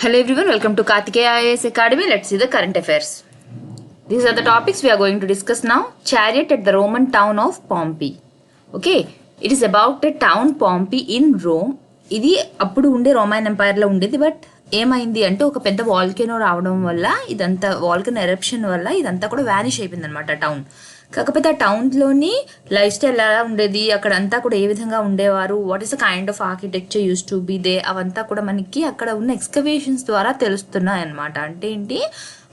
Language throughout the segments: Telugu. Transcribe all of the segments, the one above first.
Hello everyone, welcome to Kartikeya IAS Academy. Let's see the current affairs. These are the topics we are going to discuss now. Chariot at the Roman town of Pompeii. Okay, it is about the town Pompeii in Rome. ఇది అప్పుడు ఉండే రోమన్ ఎంపైర్లో ఉండేది. బట్ ఏమైంది అంటే ఒక పెద్ద వాల్కెనో రావడం వల్ల ఇదంతా వాల్కెనో ఎరప్షన్ వల్ల ఇదంతా కూడా వ్యానిష్ అయిపోయింది అనమాట టౌన్. కాకపోతే ఆ టౌన్లోని లైఫ్ స్టైల్ ఎలా ఉండేది, అక్కడ అంతా కూడా ఏ విధంగా ఉండేవారు, what is the kind of architecture use to be they, అవంతా కూడా మనకి అక్కడ ఉన్న ఎక్స్కవేషన్స్ ద్వారా తెలుస్తున్నాయి అనమాట. అంటే ఏంటి,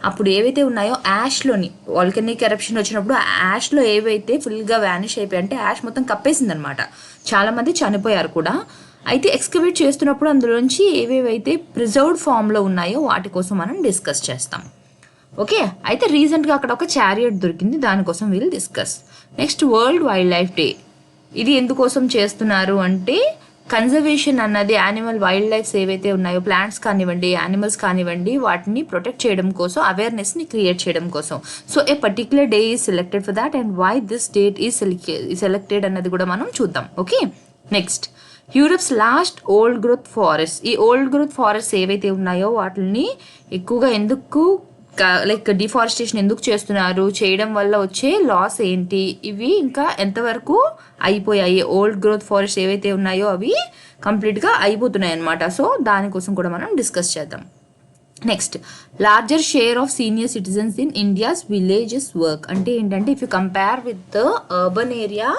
అప్పుడు ఏవైతే ఉన్నాయో యాష్లోని వాల్కెనిక్ ఎరప్షన్ వచ్చినప్పుడు ఆ యాష్లో ఏవైతే ఫుల్గా వ్యానిష్ అయిపోయి అంటే యాష్ మొత్తం కప్పేసింది అనమాట. చాలామంది చనిపోయారు కూడా. అయితే ఎక్స్కవేట్ చేస్తున్నప్పుడు అందులోంచి ఏవేవైతే ప్రిజర్వ్డ్ ఫామ్లో ఉన్నాయో వాటి కోసం మనం డిస్కస్ చేస్తాం. ఓకే, అయితే రీసెంట్గా అక్కడ ఒక చారియట్ దొరికింది, దానికోసం wheel discuss. Next, world wild life day. ఇది ఎందుకోసం చేస్తున్నారు అంటే కన్జర్వేషన్ అన్నది యానిమల్ వైల్డ్ లైఫ్స్ ఏవైతే ఉన్నాయో, ప్లాంట్స్ కానివ్వండి, యానిమల్స్ కానివ్వండి, వాటిని ప్రొటెక్ట్ చేయడం కోసం, అవేర్నెస్ని క్రియేట్ చేయడం కోసం. So a particular day is selected for that and why this date is selected అన్నది కూడా మనం చూద్దాం. Okay, next, Europe's last old growth forest. ఈ ఓల్డ్ గ్రోత్ ఫారెస్ట్ ఏవైతే ఉన్నాయో వాటిని ఎక్కువగా ఎందుకు లైక్ డిఫారెస్టేషన్ ఎందుకు చేస్తున్నారు, చేయడం వల్ల వచ్చే లాస్ ఏంటి, ఇవి ఇంకా ఎంతవరకు అయిపోయాయి, ఓల్డ్ గ్రోత్ ఫారెస్ట్ ఏవైతే ఉన్నాయో అవి కంప్లీట్గా అయిపోతున్నాయి అనమాట. సో దానికోసం కూడా మనం డిస్కస్ చేద్దాం. Next, larger share of senior citizens in India's villages work. అంటే ఏంటంటే if you compare with the urban area,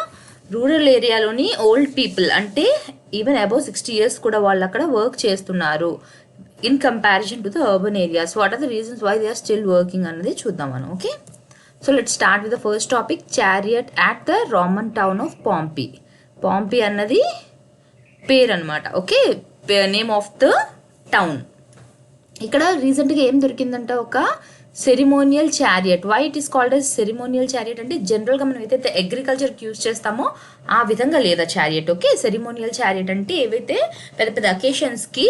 rural ఏరియాలోని ఓల్డ్ పీపుల్ అంటే ఈవెన్ అబౌవ్ 60 years కూడా వాళ్ళు అక్కడ వర్క్ చేస్తున్నారు in comparison to the urban areas. What are the reasons why they are still working అన్నది చూద్దాం మనం. Okay, so let's start with the first topic, chariot at the Roman town of Pompeii. Pompeii అన్నది పేరు అనమాట. Okay, name of the town. ఇక్కడ రీసెంట్గా ఏం దొరికిందంటే ఒక ceremonial chariot. Why it is called as ceremonial chariot అంటే జనరల్గా మనం ఏదైతే అగ్రికల్చర్కి యూజ్ చేస్తామో ఆ విధంగా లేదా చారియట్. ఓకే, సెరిమోనియల్ చారియట్ అంటే ఏవైతే పెద్ద పెద్ద అకేషన్స్కి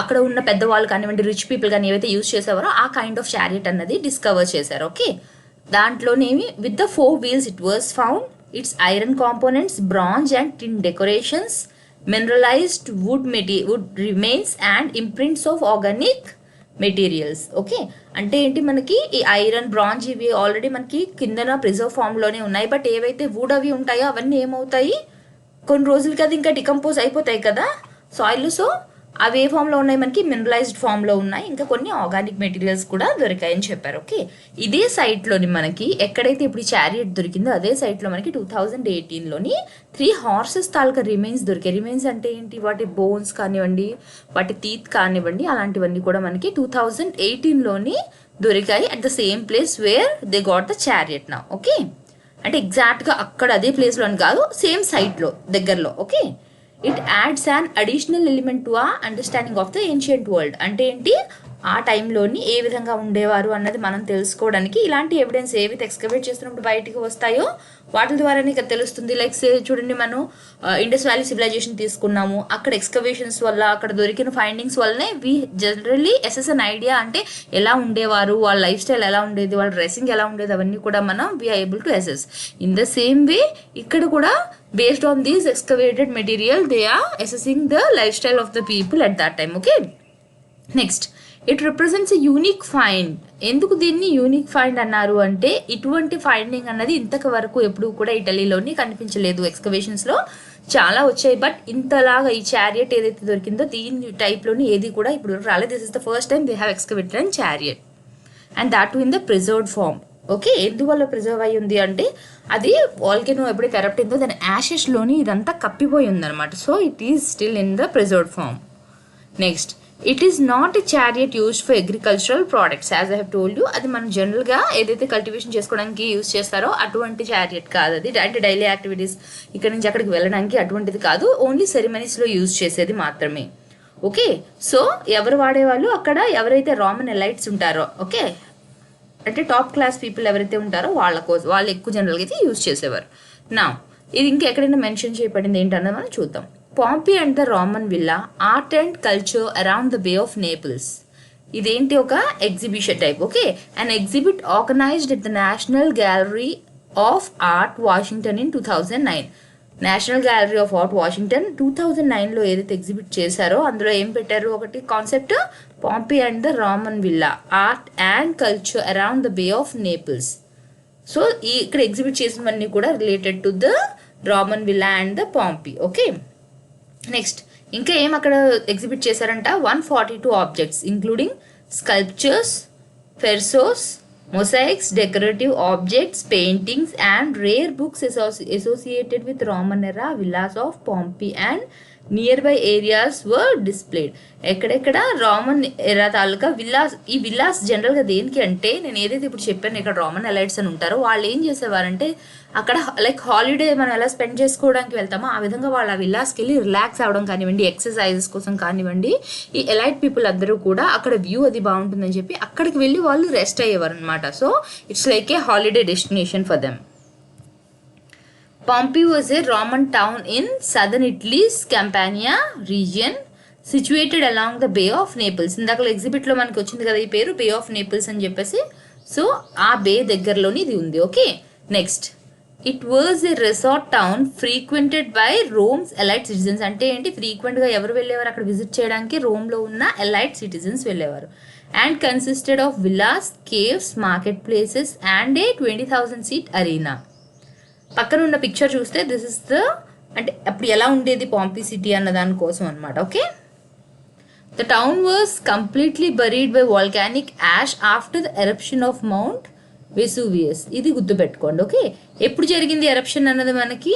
అక్కడ ఉన్న పెద్దవాళ్ళు కానివ్వండి, రిచ్ పీపుల్ కానీ ఏవైతే యూజ్ చేసేవారో ఆ కైండ్ ఆఫ్ చారియట్ అన్నది డిస్కవర్ చేశారు. ఓకే, దాంట్లోనేమి with the 4 wheels it was found, it's iron components, bronze and tin decorations, mineralized wood remains and imprints of organic materials. Okay, అంటే ఏంటి, మనకి ఈ ఐరన్, బ్రాంజ్ ఇవి ఆల్రెడీ మనకి కిందన ప్రిజర్వ్ ఫామ్లోనే ఉన్నాయి. బట్ ఏవైతే వుడ్ అవి ఉంటాయో అవన్నీ ఏమవుతాయి, కొన్ని రోజులకి అది ఇంకా డికంపోజ్ అయిపోతాయి కదా సాయిల్. సో అవి ఏ ఫామ్లో ఉన్నాయి, మనకి మినరలైజ్డ్ ఫామ్లో ఉన్నాయి. ఇంకా కొన్ని ఆర్గానిక్ మెటీరియల్స్ కూడా దొరికాయని చెప్పారు. ఓకే, ఇదే సైట్లోని మనకి ఎక్కడైతే ఇప్పుడు ఈ చారియట్ దొరికిందో అదే సైట్లో మనకి 2018లోని 3 horses తాలూకా రిమైన్స్ దొరికాయి. రిమైన్స్ అంటే ఏంటి, వాటి బోన్స్ కానివ్వండి, వాటి టీత్ కానివ్వండి, అలాంటివన్నీ కూడా మనకి 2018లోని దొరికాయి at the same place where they got the chariot నా. ఓకే, అంటే ఎగ్జాక్ట్గా అక్కడ అదే ప్లేస్లోని కాదు, సేమ్ సైట్లో దగ్గరలో. Okay, it adds an additional element to ఆ understanding of the ancient world. అంటే ఏంటి, ఆ టైంలోని ఏ విధంగా ఉండేవారు అన్నది మనం తెలుసుకోవడానికి ఇలాంటి ఎవిడెన్స్ ఏవైతే ఎక్స్కవేట్ చేస్తున్నప్పుడు బయటికి వస్తాయో వాటి ద్వారానే తెలుస్తుంది. లైక్ చూడండి, మనం ఇండస్ వ్యాలీ సివిలైజేషన్ తీసుకున్నాము. అక్కడ ఎక్స్కవేషన్స్ వల్ల అక్కడ దొరికిన ఫైండింగ్స్ వల్లనే వి జనరల్లీ ఎస్ఎస్ అన్ ఐడియా, అంటే ఎలా ఉండేవారు, వాళ్ళ లైఫ్ స్టైల్ ఎలా ఉండేది, వాళ్ళ డ్రెస్సింగ్ ఎలా ఉండేది, అవన్నీ కూడా మనం we are able to assess. In the same way ఇక్కడ కూడా based on these excavated material they are assessing the lifestyle of the people at that time. Okay, next, it represents a unique find. ఎందుకు దీన్ని యూనిక్ ఫైండ్ అన్నారు అంటే ఇటువంటి ఫైండింగ్ అన్నది ఇంతవరకు ఎప్పుడు కూడా ఇటలీలోని కనిపించలేదు. ఎక్స్కవేషన్స్లో చాలా వచ్చాయి, బట్ ఇంతలాగా ఈ చారియట్ ఏదైతే దొరికిందో దీని టైప్లోని ఏది కూడా ఇప్పుడు రాలేదు. This is the first time they have excavated and chariot and that too in the preserved form. Okay, ఎందువల్ల ప్రిజర్వ్ అయ్యి ఉంది అంటే అది వాల్కెనో ఎప్పుడైతే ఎరప్ట్ అయిందో దాని యాషెస్లోని ఇదంతా కప్పిపోయి ఉందన్నమాట. So it is still in the preserved form. Next, it is not a chariot used for agricultural products as I have told you. అది మనం జనరల్గా ఏదైతే కల్టివేషన్ చేసుకోవడానికి యూజ్ చేస్తారో అటువంటి చారియట్ కాదు అది. అంటే డైలీ యాక్టివిటీస్ ఇక్కడ నుంచి అక్కడికి వెళ్ళడానికి అటువంటిది కాదు, ఓన్లీ సెరిమనీస్లో యూజ్ చేసేది మాత్రమే. ఓకే, సో ఎవరు వాడేవాళ్ళు అక్కడ, ఎవరైతే రామన్ ఎలైట్స్ ఉంటారో, ఓకే అంటే టాప్ క్లాస్ పీపుల్ ఎవరైతే ఉంటారో వాళ్ళ కోసం, వాళ్ళు ఎక్కువ జనరల్గా అయితే యూజ్ చేసేవారు. నా ఇది ఇంకా ఎక్కడైనా మెన్షన్ చేయబడింది ఏంటన్నది మనం చూద్దాం. Pompeii and the Roman villa, art and culture around the Bay of Naples. ఇదేంటి, ఒక exhibition type. Okay, an exhibit organized at the National Gallery of Art Washington in 2009. National Gallery of Art Washington 2009లో ఏదైతే ఎగ్జిబిట్ చేశారో అందులో ఏం పెట్టారు, ఒకటి concept Pompeii and the Roman villa art and culture around the Bay of Naples. So ఇక్కడ ఎగ్జిబిట్ చేసినవన్నీ కూడా related to the Roman villa and the Pompeii. Okay, next ఇంకా ఏం అక్కడ ఎగ్జిబిట్ చేశారంట, 142 objects including sculptures, frescoes, mosaics, decorative objects, paintings and rare books associated with Roman era villas of Pompeii and nearby areas were displayed. ఎక్కడెక్కడ రామన్ ఎరా తాలూకా విల్లాస్. ఈ విల్లాస్ జనరల్గా దేనికి అంటే, నేను ఏదైతే ఇప్పుడు చెప్పాను ఇక్కడ రామన్ ఎలైట్స్ అని ఉంటారో వాళ్ళు ఏం చేసేవారంటే అక్కడ లైక్ హాలిడే మనం ఎలా స్పెండ్ చేసుకోవడానికి వెళ్తామో ఆ విధంగా వాళ్ళు ఆ విల్లాస్కి వెళ్ళి రిలాక్స్ అవ్వడం కానివ్వండి, ఎక్సర్సైజెస్ కోసం కానివ్వండి, ఈ ఎలైట్ పీపుల్ అందరూ కూడా అక్కడ వ్యూ అది బాగుంటుందని చెప్పి అక్కడికి వెళ్ళి వాళ్ళు రెస్ట్ అయ్యేవారు అనమాట. So it's like a holiday destination for them. Pompeii was a Roman town in southern Italy's Campania region, situated along the Bay of Naples. ఇందాక ఎగ్జిబిట్లో మనకి వచ్చింది కదా ఈ పేరు, బే ఆఫ్ నేపిల్స్ అని చెప్పేసి. సో ఆ బే దగ్గరలోని ఇది ఉంది. Okay, next it was a resort town ఫ్రీక్వెంటెడ్ by ROMs elite citizens. అంటే ఏంటి, ఫ్రీక్వెంట్గా ఎవరు వెళ్ళేవారు అక్కడ విజిట్ చేయడానికి, రోమ్లో ఉన్న ఎలైట్ సిటిజన్స్ వెళ్ళేవారు. And consisted of villas, caves, market places and a 20,000 seat arena. పక్కన ఉన్న పిక్చర్ చూస్తే దిస్ ఇస్ ద, అంటే అప్పుడు ఎలా ఉండేది పాంపీ సిటీ అన్న దానికోసం అనమాట. Okay, the town was completely buried by volcanic ash after the eruption of Mount Vesuvius. ఇది గుర్తుపెట్టుకోండి. ఓకే, ఎప్పుడు జరిగింది ఎరప్షన్ అన్నది మనకి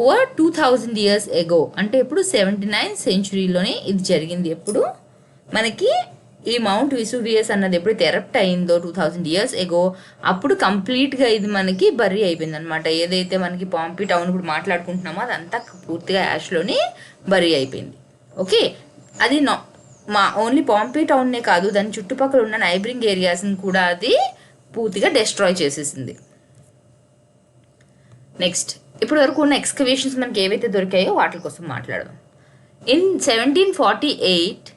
ఓవర్ 2000 years ఎగో, అంటే ఇప్పుడు 79th centuryలోనే ఇది జరిగింది. ఎప్పుడు మనకి ఈ మౌంట్ విసూవియస్ అన్నది ఎప్పుడైతే ఎరప్ట్ అయిందో 2000 years ఎగో, అప్పుడు కంప్లీట్గా ఇది మనకి బర్రీ అయిపోయింది అనమాట. ఏదైతే మనకి పాంపీ టౌన్ ఇప్పుడు మాట్లాడుకుంటున్నామో అదంతా పూర్తిగా యాష్లోనే బర్రీ అయిపోయింది. ఓకే, అది ఓన్లీ పాంపీ టౌన్నే కాదు, దాని చుట్టుపక్కల ఉన్న నైబరింగ్ ఏరియాస్ని కూడా అది పూర్తిగా డెస్ట్రాయ్ చేసేసింది. నెక్స్ట్ ఇప్పటి వరకు ఉన్న ఎక్స్కవేషన్స్ మనకి ఏవైతే దొరికాయో వాటి కోసం మాట్లాడదాం. In 1748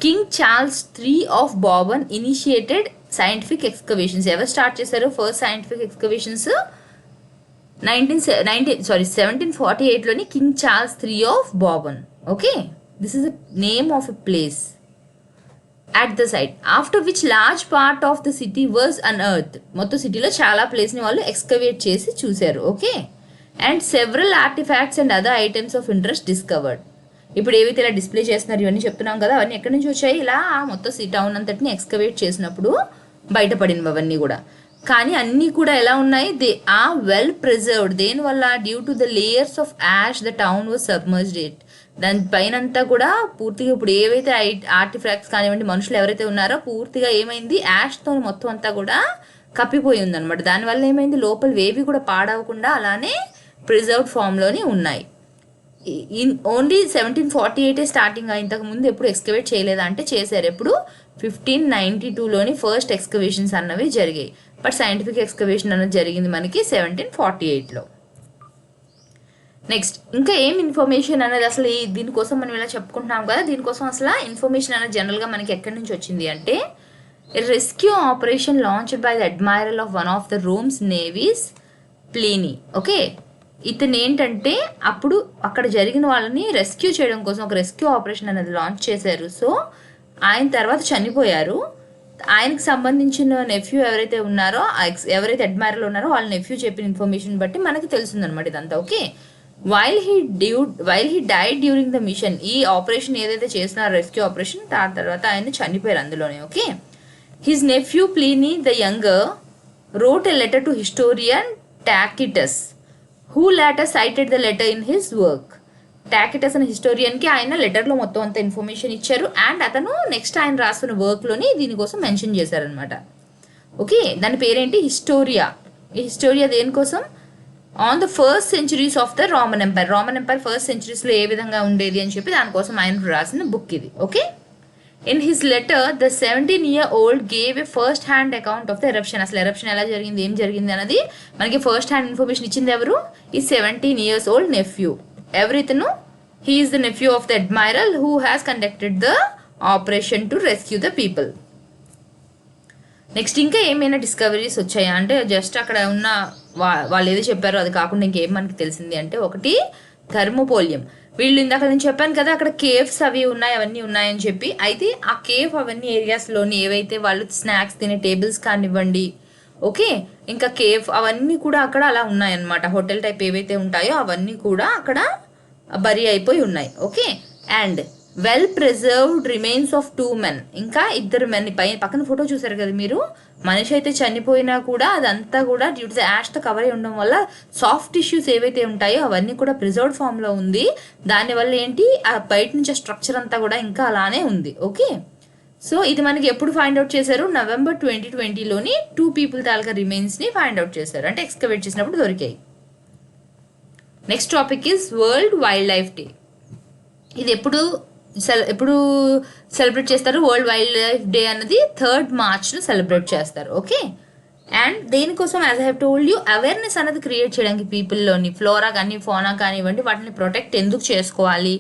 King Charles III of Bourbon initiated scientific excavations. ఎవరు స్టార్ట్ చేశారు ఫస్ట్ సైంటిఫిక్ ఎక్స్కవేషన్స్? 1748లోని King Charles III of Bourbon. Okay, this is the name of a place at the site, after which large part of the city was unearthed. మొత్తం సిటీలో చాలా ప్లేస్ని వాళ్ళు ఎక్స్కవేట్ చేసి చూశారు. Okay, and several artefacts and other items of interest discovered. ఇప్పుడు ఏవైతే ఇలా డిస్ప్లే చేస్తున్నారు ఇవన్నీ చెప్తున్నాం కదా, అవన్నీ ఎక్కడి నుంచి వచ్చాయి? ఇలా మొత్తం టౌన్ అంతటిని ఎక్స్కవేట్ చేసినప్పుడు బయటపడినవి అవన్నీ కూడా. కానీ అన్నీ కూడా ఎలా ఉన్నాయి? They are well preserved. దేనివల్ల? Due to the layers of ash the town was submerged it. దాని పైన అంతా కూడా పూర్తిగా ఇప్పుడు ఏవైతే ఆర్టిఫాక్ట్స్ కానివ్వండి, మనుషులు ఎవరైతే ఉన్నారో పూర్తిగా ఏమైంది, యాష్తో మొత్తం అంతా కూడా కప్పిపోయి ఉందన్నమాట. దానివల్ల ఏమైంది, లోపల వేవి కూడా పాడవకుండా అలానే ప్రిజర్వ్డ్ ఫామ్లోనే ఉన్నాయి. Only 1748 starting. ఇంతకు ముందు ఎప్పుడు ఎక్స్కవేట్ చేయలేదా అంటే చేశారు. ఎప్పుడు 1592లోని ఫస్ట్ ఎక్స్కవేషన్స్ అన్నవి జరిగాయి. బట్ సైంటిఫిక్ ఎక్స్కవేషన్ అన్నది జరిగింది మనకి 1748లో. నెక్స్ట్ ఇంకా ఏం ఇన్ఫర్మేషన్ అనేది అసలు దీనికోసం మనం ఇలా చెప్పుకుంటున్నాం కదా, దీనికోసం అసలు ఇన్ఫర్మేషన్ అనేది జనరల్గా మనకి ఎక్కడి నుంచి వచ్చింది అంటే, rescue operation launched by the admiral of one of the ROMs navies Pliny. Okay, ఇతను ఏంటంటే అప్పుడు అక్కడ జరిగిన వాళ్ళని రెస్క్యూ చేయడం కోసం ఒక రెస్క్యూ ఆపరేషన్ అనేది లాంచ్ చేశారు. సో ఆయన తర్వాత చనిపోయారు. ఆయనకు సంబంధించిన నెఫ్యూ ఎవరైతే ఉన్నారో, ఎవరైతే అడ్మైరల్ ఉన్నారో వాళ్ళ నెఫ్యూ చెప్పిన ఇన్ఫర్మేషన్ బట్టి మనకి తెలిసిందనమాట ఇదంతా. Okay, while he died during the mission. ఈ ఆపరేషన్ ఏదైతే చేస్తున్నారో రెస్క్యూ ఆపరేషన్, దాని తర్వాత ఆయన చనిపోయారు అందులోనే. Okay, his nephew Pliny the younger wrote a letter to historian Tacitus, who later cited the letter in his work. టాకిటస్ అనే హిస్టోరియన్కి ఆయన లెటర్లో మొత్తం అంత ఇన్ఫర్మేషన్ ఇచ్చారు. అండ్ అతను నెక్స్ట్ ఆయన రాస్తున్న వర్క్లోని దీనికోసం మెన్షన్ చేశారనమాట. ఓకే, దాని పేరేంటి? హిస్టోరియా. ఈ హిస్టోరియా దేనికోసం? On the first centuries of the Roman Empire. Roman Empire first సెంచురీస్లో ఏ విధంగా ఉండేది అని చెప్పి దానికోసం ఆయన రాసిన బుక్ ఇది. Okay, in his letter the 17-year-old gave a first hand account of the eruption. అసలు ఎరప్షన్ ఎలా జరిగింది, ఏం జరిగింది అన్నది మనకి ఫస్ట్ హ్యాండ్ ఇన్ఫర్మేషన్ ఇచ్చింది ఎవరు? ఈ 17 years old నెఫ్యూ. ఎవరితను? He is the nephew of the admiral who has conducted the operation to rescue the people. Next ఇంకా ఏమైనా డిస్కవరీస్ వచ్చాయా అంటే, జస్ట్ అక్కడ ఉన్న వాళ్ళు ఏదో చెప్పారో అది కాకుండా ఇంకేం మనకి తెలిసింది అంటే, ఒకటి థర్మోపోలియం. వీళ్ళు ఇందాక నేను చెప్పాను కదా అక్కడ కేవ్స్ అవి ఉన్నాయి, అవన్నీ ఉన్నాయని చెప్పి. అయితే ఆ కేవ్ అవన్నీ ఏరియాస్లోని ఏవైతే వాళ్ళు స్నాక్స్ తినే టేబుల్స్ కానివ్వండి, ఓకే, ఇంకా కేవ్ అవన్నీ కూడా అక్కడ అలా ఉన్నాయన్నమాట. హోటల్ టైప్ ఏవైతే ఉంటాయో అవన్నీ కూడా అక్కడ బరీ అయిపోయి ఉన్నాయి. Okay, and well preserved remains of 2 men, ఇంకా 2 men. పక్కన ఫోటో చూసారు కదా మీరు, మనిషి అయితే చనిపోయినా కూడా అదంతా కూడా డ్యూ టు యాష్తో కవర్ అయి ఉండడం వల్ల సాఫ్ట్ టిష్యూస్ ఏవైతే ఉంటాయో అవన్నీ కూడా ప్రిజర్వ్డ్ ఫామ్లో ఉంది. దానివల్ల ఏంటి, ఆ బయట నుంచి స్ట్రక్చర్ అంతా కూడా ఇంకా అలానే ఉంది. ఓకే, సో ఇది మనకి ఎప్పుడు ఫైండ్ అవుట్ చేశారు, November 2020లోని 2 people తాలూకా రిమైన్స్ని ఫైండ్ అవుట్ చేశారు, అంటే ఎక్స్కవేట్ చేసినప్పుడు దొరికాయి. Next topic is world wild life day. ఇది ఎప్పుడు సెలబ్రేట్ చేస్తారు? వరల్డ్ వైల్డ్ లైఫ్ డే అన్నది 3rd March సెలబ్రేట్ చేస్తారు. ఓకే, అండ్ దేనికోసం, as I have told you, awareness అనేది క్రియేట్ చేయడానికి పీపుల్లోని ఫ్లోరా కానీ ఫోనా కానివ్వండి వాటిని ప్రొటెక్ట్ ఎందుకు చేసుకోవాలి,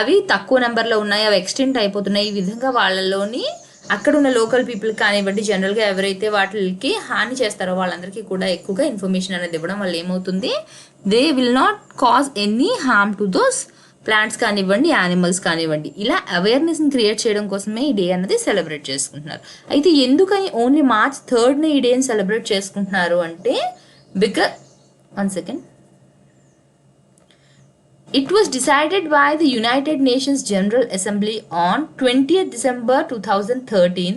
అవి తక్కువ నెంబర్లో ఉన్నాయి, అవి ఎక్స్టెంట్ అయిపోతున్నాయి, ఈ విధంగా వాళ్ళలోని అక్కడ ఉన్న లోకల్ పీపుల్ కానివ్వండి జనరల్గా ఎవరైతే వాటికి హాని చేస్తారో వాళ్ళందరికీ కూడా ఎక్కువగా ఇన్ఫర్మేషన్ అనేది ఇవ్వడం వల్ల ఏమవుతుంది, they will not cause any harm to those plants కానివ్వండి, యానిమల్స్ కానివ్వండి. ఇలా అవేర్నెస్ని క్రియేట్ చేయడం కోసమే ఈ డే అనేది సెలబ్రేట్ చేసుకుంటున్నారు. అయితే ఎందుకని ఓన్లీ March 3rd ఈ డేని సెలబ్రేట్ చేసుకుంటున్నారు అంటే, because it was decided by the United Nations General Assembly on 20th December 2013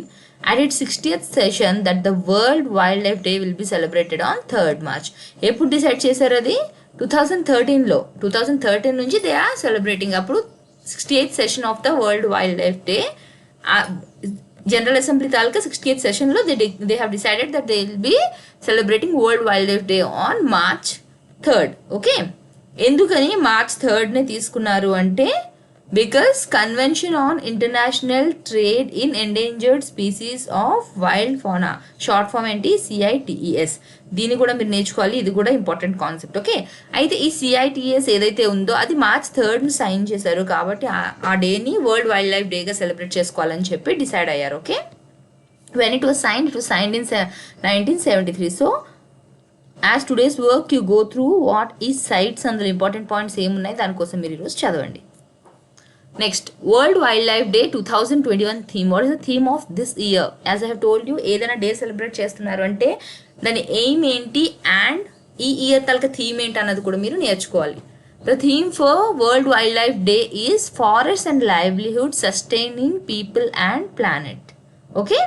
at its 60th session that the World Wildlife Day will be celebrated on 3rd March. ఎప్పుడు డిసైడ్ చేశారు అది? 2013లో. 2013 నుంచి దే ఆర్ సెలబ్రేటింగ్. అప్పుడు 68th session of the world wild life day, general assembly తాలూకా 68th సెషన్లో they have decided that they will be celebrating world wild life day on March 3rd. Okay, ఎందుకని March 3rd తీసుకున్నారు అంటే, because convention on international trade in endangered species of wild fauna, short form ఏంటి, CITES. దీన్ని కూడా మీరు నేర్చుకోవాలి, ఇది కూడా ఇంపార్టెంట్ కాన్సెప్ట్. ఓకే, అయితే ఈ CITES ఏదైతే ఉందో అది March 3rd సైన్ చేశారు, కాబట్టి ఆ డేని వరల్డ్ వైల్డ్ లైఫ్ డేగా సెలబ్రేట్ చేసుకోవాలని చెప్పి డిసైడ్ అయ్యారు. Okay, when it was signed in 1973. So as today's work you go through what ఈ సైట్స్, అందులో ఇంపార్టెంట్ పాయింట్స్ ఏమున్నాయి దానికోసం మీరు ఈరోజు చదవండి. Next, world wild life day 2021 theme. What is the theme of this year? As I have told you, ఏదైనా డే సెలబ్రేట్ చేస్తున్నారు అంటే దాని ఎయిమ్ ఏంటి అండ్ ఈ ఇయర్ తలక థీమ్ ఏంటి అన్నది కూడా మీరు నేర్చుకోవాలి. The theme for world wild life day is forest and livelihood sustaining people and planet. Okay,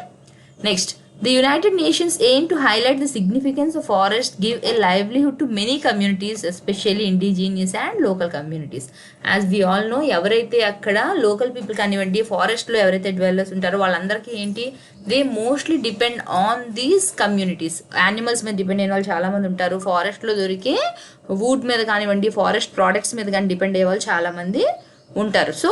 next, the United Nations aim to highlight the significance of forests, give a livelihood to many communities, especially indigenous and local communities. As we all know, ఎవరైతే అక్కడ లోకల్ పీపుల్ కానివ్వండి, ఫారెస్ట్లో ఎవరైతే డ్వెల్లర్స్ ఉంటారో వాళ్ళందరికీ ఏంటి, they mostly depend on these communities. Animals మీద డిపెండ్ అయిన వాళ్ళు చాలామంది ఉంటారు, ఫారెస్ట్లో దొరికే వుడ్ మీద కానివ్వండి, ఫారెస్ట్ ప్రోడక్ట్స్ మీద కానీ డిపెండ్ అయ్యే వాళ్ళు చాలామంది ఉంటారు. సో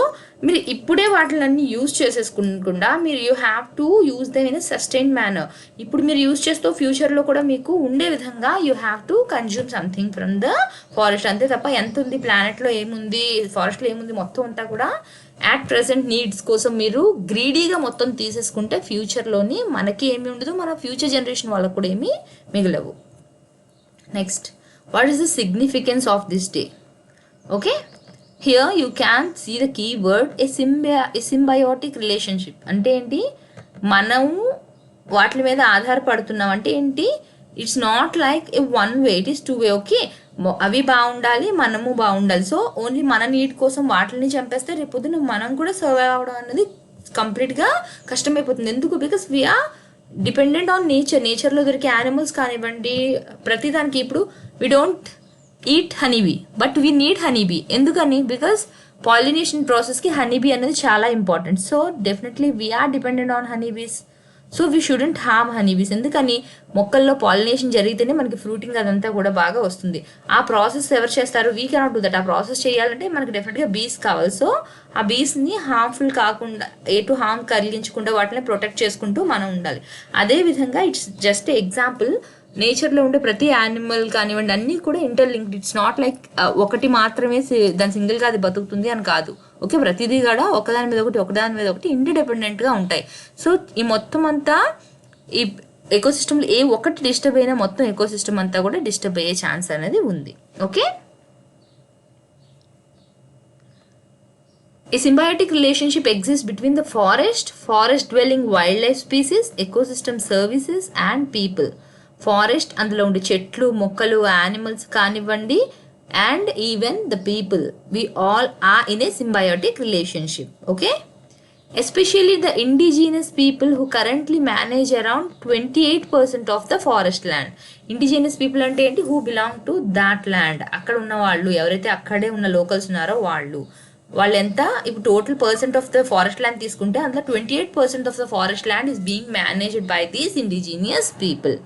మీరు ఇప్పుడే వాటిలన్నీ యూజ్ చేసేసుకుండా మీరు you have to use them in a sustain manner. ఇప్పుడు మీరు యూజ్ చేస్తూ ఫ్యూచర్లో కూడా మీకు ఉండే విధంగా you have to consume something from the forest. అంతే తప్ప ఎంత ఉంది ప్లానెట్లో ఏముంది, ఫారెస్ట్లో ఏముంది మొత్తం అంతా కూడా యాట్ ప్రెసెంట్ నీడ్స్ కోసం మీరు గ్రీడీగా మొత్తం తీసేసుకుంటే ఫ్యూచర్లోని మనకి ఏమి ఉండదు, మన ఫ్యూచర్ జనరేషన్ వాళ్ళకు కూడా ఏమీ మిగలవు. Next, what is the significance of this day? Okay, here you can see the key word a symbiotic relationship. అంటే ఏంటి, మనము వాటి మీద ఆధారపడుతున్నాం అంటే ఏంటి, it's not like a one way, it is 2 way. Okay, అవి బాగుండాలి, మనము బాగుండాలి. సో ఓన్లీ మన నీడ్ కోసం వాటిని చంపేస్తే రేపొద్దున మనం కూడా సర్వైవ్ అవ్వడం అనేది కంప్లీట్గా కష్టమైపోతుంది. ఎందుకు? బికాస్ వీఆర్ డిపెండెంట్ ఆన్ నేచర్లో దొరికే యానిమల్స్ కానివ్వండి ప్రతిదానికి. ఇప్పుడు we don't eat honeybee but we need honeybee. ఎందుకని? బికాస్ పాలినేషన్ ప్రాసెస్కి హనీబీ అనేది చాలా important. So definitely we are dependent on honeybees. So we shouldn't harm honeybees. ఎందుకని? మొక్కల్లో పాలినేషన్ జరిగితేనే మనకి ఫ్రూటింగ్ అదంతా కూడా బాగా వస్తుంది. ఆ ప్రాసెస్ ఎవరు చేస్తారు? We cannot do that. ఆ ప్రాసెస్ చేయాలంటే మనకి డెఫినెట్గా బీస్ కావాలి. సో ఆ బీస్ని హార్మ్ఫుల్ కాకుండా, ఎటు హార్మ్ కలిగించకుండా వాటిని ప్రొటెక్ట్ చేసుకుంటూ మనం ఉండాలి. అదేవిధంగా ఇట్స్ జస్ట్ ఎగ్జాంపుల్, నేచర్లో ఉండే ప్రతి యానిమల్ కానివ్వండి అన్నీ కూడా ఇంటర్లింక్డ్. ఇట్స్ నాట్ లైక్ ఒకటి మాత్రమే దాని సింగిల్గా అది బతుకుతుంది అని కాదు. ఓకే, ప్రతిదీ కూడా ఒకదాని మీద ఒకటి ఇంటర్డిపెండెంట్గా ఉంటాయి. సో ఈ మొత్తం అంతా ఈ ఎకోసిస్టమ్లో ఏ ఒక్కటి డిస్టర్బ్ అయినా మొత్తం ఎకోసిస్టమ్ అంతా కూడా డిస్టర్బ్ అయ్యే ఛాన్స్ అనేది ఉంది. Okay, A symbiotic relationship exists between the forest dwelling wildlife species, ecosystem services and people. Forest అందులో ఉండే చెట్లు మొక్కలు యానిమల్స్ కానివ్వండి and even the people, we all are in a symbiotic relationship. Okay, especially the indigenous people who currently manage around 28% of the forest land. Indigenous people అంటే ఏంటి? who belong to that land. అక్కడ ఉన్న వాళ్ళు ఎవరైతే అక్కడే ఉన్న లోకల్స్ ఉన్నారో వాళ్ళు ఎంత ఇప్పుడు total percent of the forest land తీసుకుంటే అందులో 28% of the forest land is being managed by these indigenous people.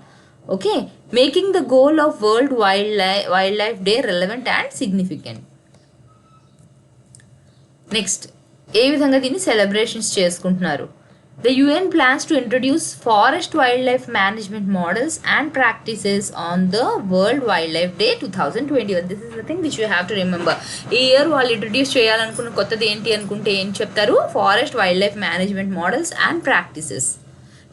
Okay, making the goal of World wild life Day relevant and significant. Next, ఏ విధంగా దీన్ని సెలబ్రేషన్స్ చేసుకుంటున్నారు? The UN plans to introduce forest wildlife management models and practices on the World Wildlife Day 2021. This is the thing which you have to remember. ఈ ఇయర్ వాళ్ళు ఇంట్రడ్యూస్ చేయాలనుకున్న కొత్తది ఏంటి అనుకుంటే ఏం చెప్తారు? Forest wild life management models and practices.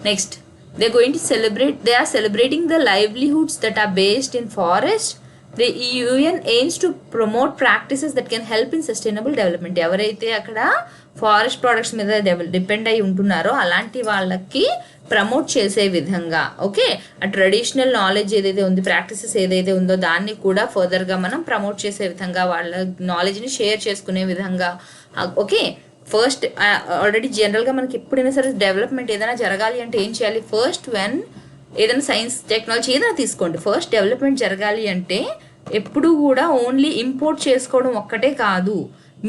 Next, they are celebrating the livelihoods that are based in forest. The UN aims to promote practices that can help in sustainable development. ఎవరైతే అక్కడ ఫారెస్ట్ ప్రోడక్ట్స్ మీద డిపెండ్ అయి ఉంటున్నారో అలాంటి వాళ్ళకి ప్రమోట్ చేసే విధంగా, ఓకే, ఆ ట్రెడిషనల్ నాలెడ్జ్ ఏదైతే ఉంది, ప్రాక్టీసెస్ ఏదైతే ఉందో దాన్ని కూడా ఫర్దర్గా మనం ప్రమోట్ చేసే విధంగా, వాళ్ళ నాలెడ్జ్ని షేర్ చేసుకునే విధంగా. ఓకే, ఫస్ట్ ఆల్రెడీ జనరల్గా మనకి ఎప్పుడైనా సరే డెవలప్మెంట్ ఏదైనా జరగాలి అంటే ఏం చేయాలి? ఫస్ట్ ఏదైనా సైన్స్ టెక్నాలజీ ఏదైనా తీసుకోండి, ఫస్ట్ డెవలప్మెంట్ జరగాలి అంటే ఎప్పుడు కూడా ఓన్లీ ఇంపోర్ట్ చేసుకోవడం ఒక్కటే కాదు.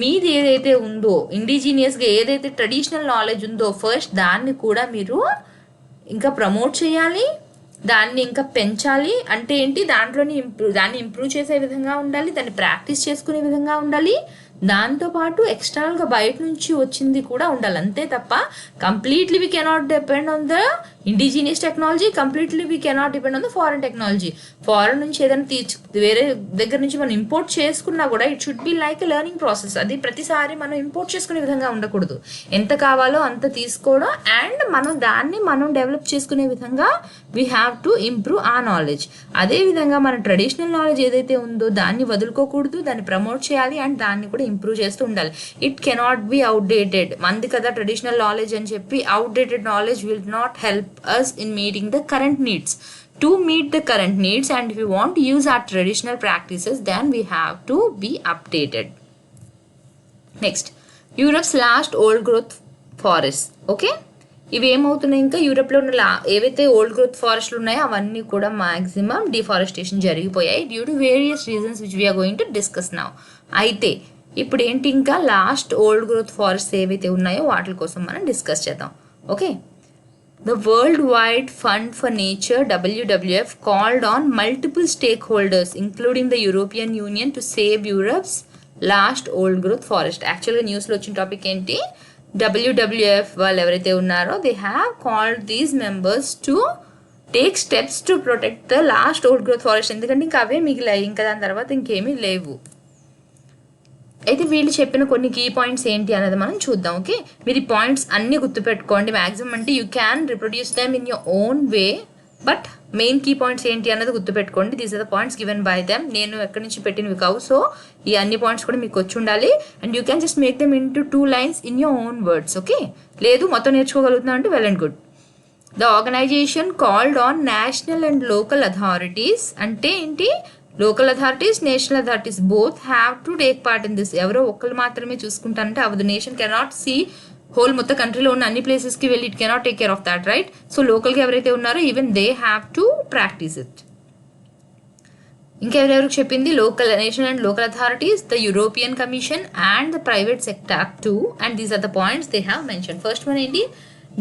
మీది ఏదైతే ఉందో ఇండిజీనియస్గా ఏదైతే ట్రెడిషనల్ నాలెడ్జ్ ఉందో ఫస్ట్ దాన్ని కూడా మీరు ఇంకా ప్రమోట్ చేయాలి, దాన్ని ఇంకా పెంచాలి. అంటే ఏంటి? దాన్ని ఇంప్రూవ్ చేసే విధంగా ఉండాలి, దాన్ని ప్రాక్టీస్ చేసుకునే విధంగా ఉండాలి. దాంతోపాటు ఎక్స్టర్నల్గా బయట నుంచి వచ్చింది కూడా ఉండాలి. అంతే తప్ప completely we cannot depend on the indigenous technology, completely we cannot depend on the foreign technology. Foreign నుంచి ఏదైనా వేరే దగ్గర నుంచి మనం ఇంపోర్ట్ చేసుకున్నా కూడా it should be like a learning process. అది ప్రతిసారి మనం ఇంపోర్ట్ చేసుకునే విధంగా ఉండకూడదు. ఎంత కావాలో అంత తీసుకోవడం అండ్ మనం డెవలప్ చేసుకునే విధంగా వీ హ్యావ్ టు ఇంప్రూవ్ ఆ నాలెడ్జ్. అదేవిధంగా మన ట్రెడిషనల్ నాలెడ్జ్ ఏదైతే ఉందో దాన్ని వదులుకోకూడదు, దాన్ని ప్రమోట్ చేయాలి అండ్ దాన్ని కూడా ఇంప్రూవ్ చేస్తూ ఉండాలి. It cannot be outdated. మంది కదా ట్రెడిషనల్ నాలెడ్జ్ అని చెప్పి outdated knowledge will not help us in meeting the current needs. To meet the current needs and if we want to use our traditional practices, then we have to be updated. Next, Europe's last old growth forests. Okay, ఇవి ఏమవుతున్నాయి? ఇంకా యూరోప్లో ఉన్న ఏవైతే ఓల్డ్ గ్రోత్ ఫారెస్ట్లు ఉన్నాయో అవన్నీ కూడా మ్యాక్సిమం డిఫారెస్టేషన్ జరిగిపోయాయి due to various reasons which we are going to discuss now. అయితే ఇప్పుడు ఏంటి? ఇంకా లాస్ట్ ఓల్డ్ గ్రోత్ ఫారెస్ట్ ఏవైతే ఉన్నాయో వాటి కోసం మనం డిస్కస్ చేద్దాం. Okay, the Worldwide Fund for Nature WWF called on multiple stakeholders including the European Union to save Europe's last old growth forest. Actually న్యూస్లో వచ్చిన టాపిక్ ఏంటి? WWF వాళ్ళు ఎవరైతే ఉన్నారో they have called these members to take steps to protect the last old growth forest. ఎందుకంటే ఇంకా అవే మిగిలాయి, ఇంకా దాని తర్వాత ఇంకేమీ లేవు. అయితే వీళ్ళు చెప్పిన కొన్ని కీ పాయింట్స్ ఏంటి అనేది మనం చూద్దాం. ఓకే, మీరు ఈ పాయింట్స్ అన్ని గుర్తుపెట్టుకోండి. మ్యాక్సిమం అంటే you can reproduce them in your own way, but main key points ఏంటి అన్నది గుర్తుపెట్టుకోండి. These are the points given by them. నేను ఎక్కడి నుంచి పెట్టినవి కావు, సో ఈ అన్ని పాయింట్స్ కూడా మీకు వచ్చి ఉండాలి. And you can just make them into 2 lines in your own words. Okay, లేదు మొత్తం నేర్చుకోగలుగుతున్నా అంటే well and good. The organization called on national and local authorities. అంటే ఏంటి? Local authorities, national authorities both have to take part in this. ఎవరో ఒక్కరు మాత్రమే చూసుకుంటారంటే అవదు. నేషన్ కెనాట్ సీ హోల్ మొత్తం కంట్రీలో ఉన్న అన్ని ప్లేసెస్కి వెళ్ళి it cannot take care of that, right? So లోకల్గా ఎవరైతే ఉన్నారో even they have to practice it. ఇంకెవరెవరికి చెప్పింది? National and local authorities, the European Commission and the private sector too. And these are the points they have mention. First one ఏంటి?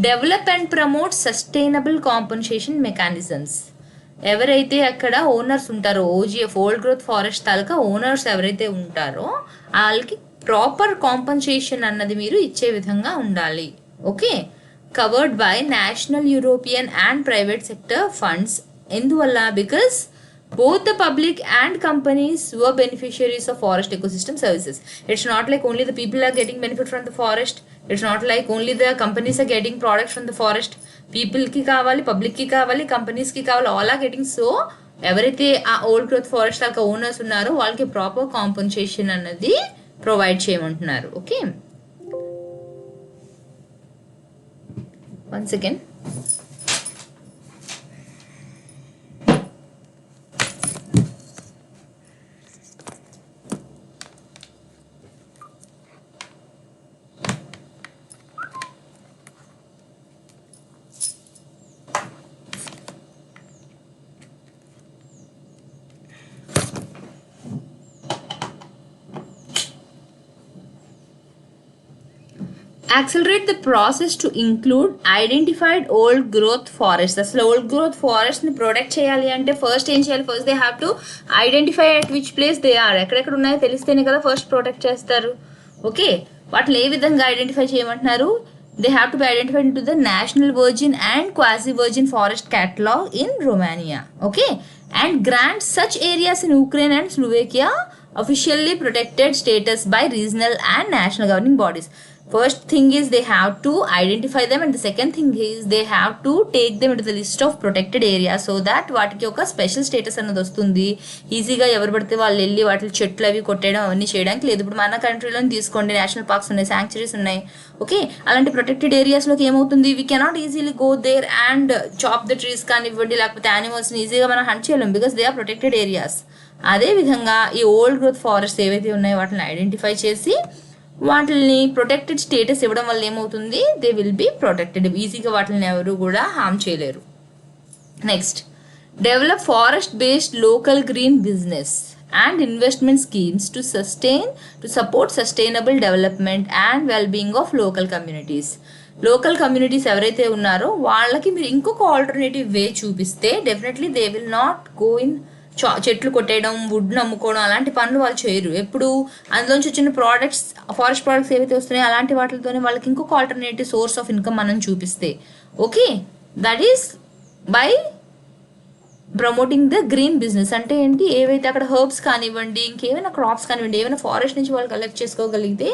Develop and promote sustainable compensation mechanisms. ఎవరైతే అక్కడ ఓనర్స్ ఉంటారో, ఓజీఎఫ్ ఓల్డ్ గ్రోత్ ఫారెస్ట్ తాలూకా ఓనర్స్ ఎవరైతే ఉంటారో వాళ్ళకి ప్రాపర్ కాంపన్సేషన్ అన్నది మీరు ఇచ్చే విధంగా ఉండాలి. Okay, covered by national, European and private sector funds. ఎందువల్ల? Because both the public and companies were beneficiaries of forest ecosystem services. It's not like only the people are getting benefit from the forest. It's not like only the companies are getting products from the forest. People ki kavali, public ki kavali, companies ki kavali, all are getting. So ఎవరైతే ఆ ఓల్డ్ గ్రోత్ ఫారెస్ట్ యొక్క ఓనర్స్ ఉన్నారో వాళ్ళకి ప్రాపర్ కాంపన్సేషన్ అన్నది ప్రొవైడ్ చేయమంటున్నారు. Okay, Once again. Accelerate the process to include identified old growth forests. అసలు ఓల్డ్ గ్రోత్ ఫారెస్ట్ని ప్రొటెక్ట్ చేయాలి అంటే ఫస్ట్ ఏం చేయాలి? First they have to identify at which place they are. ఎక్కడెక్కడ ఉన్నాయో తెలిస్తేనే కదా ఫస్ట్ ప్రొటెక్ట్ చేస్తారు. ఓకే, వాటిని ఏ విధంగా ఐడెంటిఫై చేయమంటున్నారు? They have to be identified to the national virgin and quasi virgin forest catalogue in Romania. Okay, and grant such areas in Ukraine and Slovakia officially protected status by regional and national governing bodies. First thing is they have to identify them, and the second thing is they have to take them into the list of protected areas so that వాటికి ఒక స్పెషల్ స్టేటస్ అన్నది వస్తుంది. ఈజీగా ఎవరు పడితే వాళ్ళు వెళ్ళి వాటి చెట్లు అవి కొట్టేయడం అవన్నీ చేయడానికి లేదు. ఇప్పుడు మన కంట్రీలో తీసుకోండి, నేషనల్ పార్క్స్ ఉన్నాయి, శాంక్చురీస్ ఉన్నాయి. ఓకే, అలాంటి ప్రొటెక్టెడ్ ఏరియాస్లోకి ఏమవుతుంది? We cannot easily go there and chop the trees కానివ్వండి, లేకపోతే యానిమల్స్ని ఈజీగా మనం హంట్ చేయలేం because they are protected areas. అదేవిధంగా ఈ ఓల్డ్ గ్రోత్ ఫారెస్ట్ ఏవైతే ఉన్నాయో వాటిని ఐడెంటిఫై చేసి వాటిని ప్రొటెక్టెడ్ స్టేటస్ ఇవ్వడం వల్ల ఏమవుతుంది? They will be protected. ఈజీగా వాటిని ఎవరు కూడా హార్మ్ చేయలేరు. Next, develop forest based local green business and investment schemes to support sustainable development and wellbeing of local communities. Local communities ఎవరైతే ఉన్నారో వాళ్ళకి మీరు ఇంకొక ఆల్టర్నేటివ్ వే చూపిస్తే definitely they will not go in చెట్లు కొట్టేయడం, వుడ్ను అమ్ముకోవడం అలాంటి పనులు వాళ్ళు చేయరు. ఎప్పుడు అందులోంచి వచ్చిన ప్రోడక్ట్స్, ఫారెస్ట్ ప్రోడక్ట్స్ ఏవైతే వస్తున్నాయో అలాంటి వాటితోనే వాళ్ళకి ఇంకొక ఆల్టర్నేటివ్ సోర్స్ ఆఫ్ ఇన్కమ్ మనం చూపిస్తే, okay, that is by promoting the green business. అంటే ఏంటి? ఏవైతే అక్కడ హర్బ్స్ కానివ్వండి, ఇంకేమైనా క్రాప్స్ కానివ్వండి, ఏమైనా ఫారెస్ట్ నుంచి వాళ్ళు కలెక్ట్ చేసుకోగలిగితే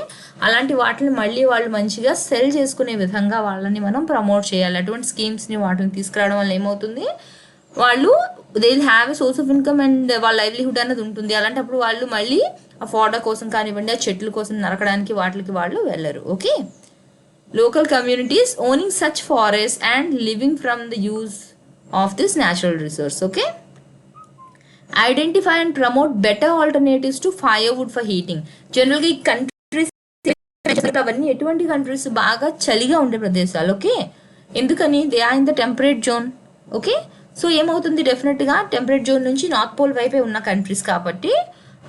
అలాంటి వాటిని మళ్ళీ వాళ్ళు మంచిగా సెల్ చేసుకునే విధంగా వాళ్ళని మనం ప్రమోట్ చేయాలి. అటువంటి స్కీమ్స్ని వాటిని తీసుకురావడం వల్ల ఏమవుతుంది? వాళ్ళు they will have a source of income and వాళ్ళ లైవ్లీహుడ్ అనేది ఉంటుంది. అలాంటప్పుడు వాళ్ళు మళ్ళీ ఆ ఫోటో కోసం కానివ్వండి, ఆ చెట్ల కోసం నరకడానికి వాటికి వాళ్ళు వెళ్ళరు. Okay, local communities owning such forest and living from the use of this natural resource. Okay, identify and promote better alternatives to firewood for heating. జనరల్గా ఈ కంట్రీస్ అవన్నీ ఎటువంటి కంట్రీస్? బాగా చలిగా ఉండే ప్రదేశాలు. ఓకే, ఎందుకని? They are in the temperate zone. Okay, so ఏమవుతుంది? డెఫినెట్గా టెంపరేట్ జోన్ నుంచి నార్త్ పోల్ వైపే ఉన్న కంట్రీస్ కాబట్టి